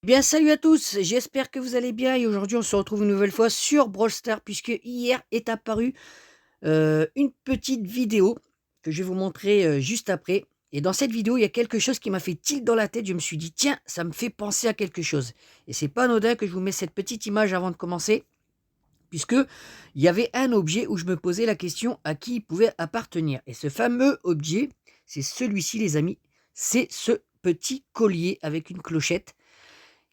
Bien, salut à tous, j'espère que vous allez bien et aujourd'hui on se retrouve une nouvelle fois sur Brawl Stars puisque hier est apparue une petite vidéo que je vais vous montrer juste après. Et dans cette vidéo, il y a quelque chose qui m'a fait tilt dans la tête. Je me suis dit, tiens, ça me fait penser à quelque chose. Et c'est pas anodin que je vous mets cette petite image avant de commencer, puisque il y avait un objet où je me posais la question à qui il pouvait appartenir. Et ce fameux objet, c'est celui-ci les amis, c'est ce petit collier avec une clochette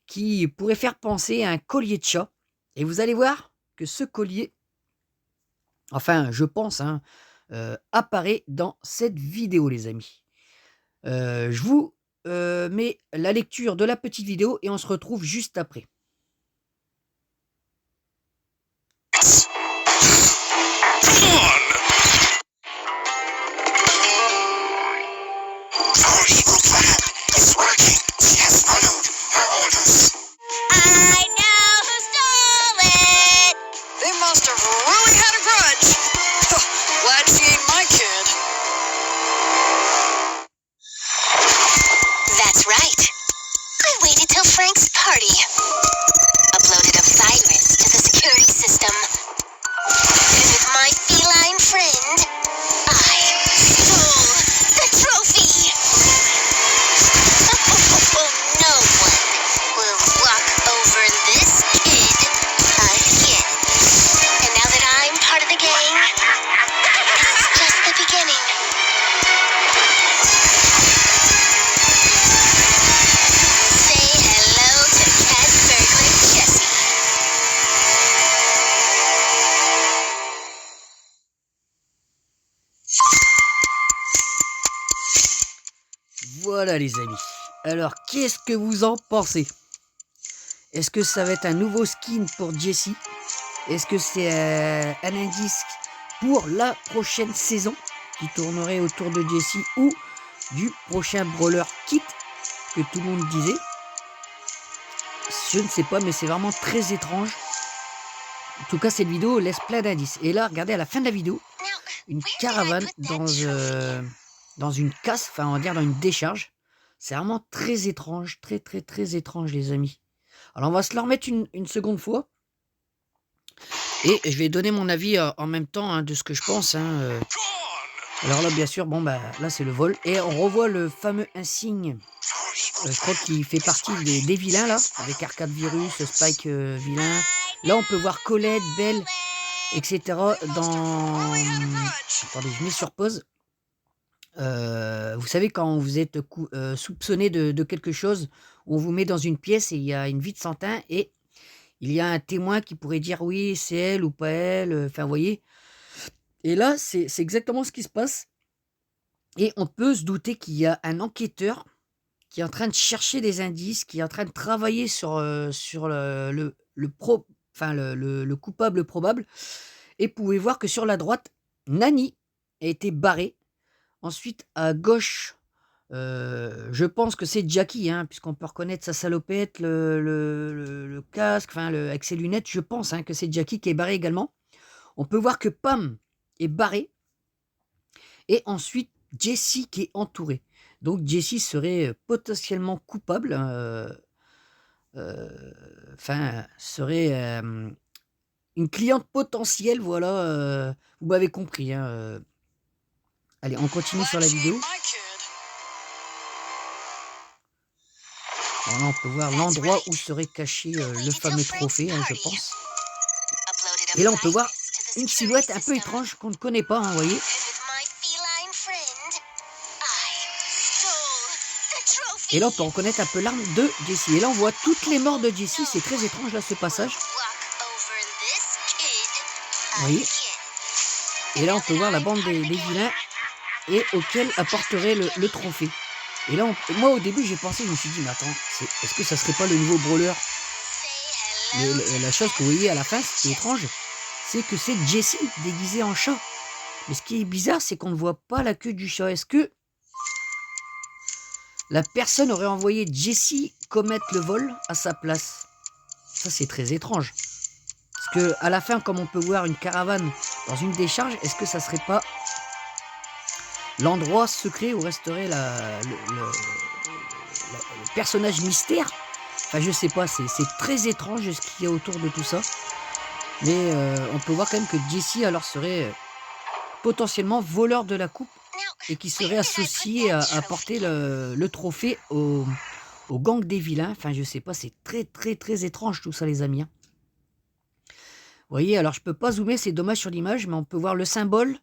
qui pourrait faire penser à un collier de chat. Et vous allez voir que ce collier, enfin je pense, hein, apparaît dans cette vidéo les amis. Je vous mets la lecture de la petite vidéo et on se retrouve juste après. That's right. I waited till Frank's party. Uploaded Osiris to the security system. And with my feline friend, I stole the trophy. No one will walk over this kid again. And now that I'm part of the gang, it's just the beginning. Voilà les amis. Alors qu'est-ce que vous en pensez? Est-ce que ça va être un nouveau skin pour Jessie? Est-ce que c'est un indice pour la prochaine saison qui tournerait autour de Jessie ou du prochain Brawler Kit que tout le monde disait? Je ne sais pas, mais c'est vraiment très étrange. En tout cas, cette vidéo laisse plein d'indices. Et là, regardez à la fin de la vidéo, une caravane dans une casse, enfin on va dire dans une décharge. C'est vraiment très étrange, très étrange les amis. Alors on va se le remettre une seconde fois. Et je vais donner mon avis en même temps hein, de ce que je pense. Hein, Alors là bien sûr, bon bah là c'est le vol. Et on revoit le fameux insigne. Je crois qu'il fait partie des vilains là. Avec Arcade Virus, Spike vilain. Là on peut voir Colette, Belle, etc. Dans... Attendez, je mets sur pause. Vous savez quand vous êtes soupçonné de quelque chose, on vous met dans une pièce et il y a une vie de sentin et il y a un témoin qui pourrait dire oui c'est elle ou pas elle, enfin vous voyez. Et là c'est exactement ce qui se passe et on peut se douter qu'il y a un enquêteur qui est en train de chercher des indices, qui est en train de travailler sur le coupable probable. Et vous pouvez voir que sur la droite, Nani a été barrée. Ensuite, à gauche, je pense que c'est Jackie, hein, puisqu'on peut reconnaître sa salopette, le casque, enfin, avec ses lunettes, je pense hein, que c'est Jackie qui est barré également. On peut voir que Pam est barré. Et ensuite, Jessie qui est entourée. Donc, Jessie serait potentiellement coupable. Enfin, serait une cliente potentielle, voilà. Vous m'avez compris. Hein, Allez, on continue sur la vidéo. Alors là, on peut voir l'endroit où serait caché le fameux trophée, hein, je pense. Et là, on peut voir une silhouette un peu étrange qu'on ne connaît pas, hein, vous voyez. Et là, on peut reconnaître un peu l'arme de Jessie. Et là, on voit toutes les morts de Jessie. C'est très étrange, là, ce passage. Vous voyez. Et là, on peut voir la bande des vilains et auquel apporterait le trophée. Et là, moi, au début, j'ai pensé, je me suis dit, mais attends, est-ce que ça serait pas le nouveau brawler? Mais la chose que vous voyez à la fin, ce qui est étrange, c'est que c'est Jessie déguisée en chat. Mais ce qui est bizarre, c'est qu'on ne voit pas la queue du chat. Est-ce que la personne aurait envoyé Jessie commettre le vol à sa place? Ça, c'est très étrange. Parce que à la fin, comme on peut voir une caravane dans une décharge, est-ce que ça serait pas l'endroit secret où resterait le personnage mystère Enfin, je sais pas, c'est très étrange ce qu'il y a autour de tout ça. Mais on peut voir quand même que Jesse alors serait potentiellement voleur de la coupe et qui serait associé à porter le trophée au gang des vilains. Enfin, je sais pas, c'est très très très étrange tout ça, les amis, hein. Vous voyez, alors je peux pas zoomer, c'est dommage sur l'image, mais on peut voir le symbole,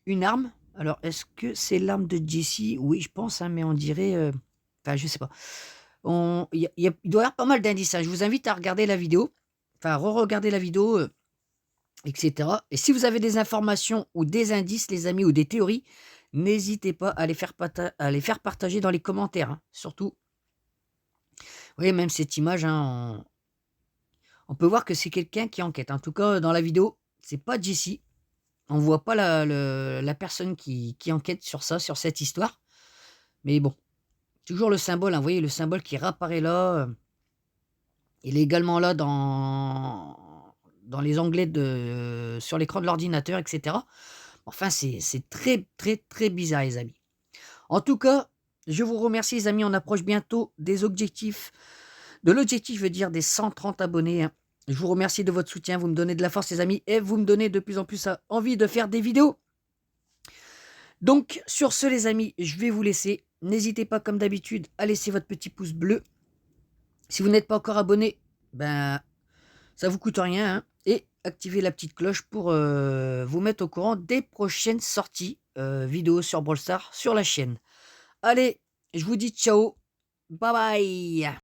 une arme. Alors, est-ce que c'est l'arme de Jesse? Oui, je pense, hein, mais on dirait... enfin, je sais pas. Il doit y avoir pas mal d'indices, hein. Je vous invite à regarder la vidéo, enfin, re-regarder la vidéo, etc. Et si vous avez des informations ou des indices, les amis, ou des théories, n'hésitez pas à à les faire partager dans les commentaires, hein. Surtout, vous voyez, même cette image, hein, on peut voir que c'est quelqu'un qui enquête. En tout cas, dans la vidéo, c'est pas Jesse. On voit pas la personne qui enquête sur ça, sur cette histoire. Mais bon, toujours le symbole, hein, vous voyez, le symbole qui réapparaît là. Il est également là dans les onglets sur l'écran de l'ordinateur, etc. Enfin, c'est très, très, très bizarre, les amis. En tout cas, je vous remercie, les amis. On approche bientôt des objectifs. De l'objectif, je veux dire, des 130 abonnés, hein. Je vous remercie de votre soutien. Vous me donnez de la force, les amis. Et vous me donnez de plus en plus envie de faire des vidéos. Donc, sur ce, les amis, je vais vous laisser. N'hésitez pas, comme d'habitude, à laisser votre petit pouce bleu. Si vous n'êtes pas encore abonné, ben, ça vous coûte rien, hein. Et activez la petite cloche pour vous mettre au courant des prochaines sorties vidéo sur Brawl Stars sur la chaîne. Allez, je vous dis ciao, bye bye.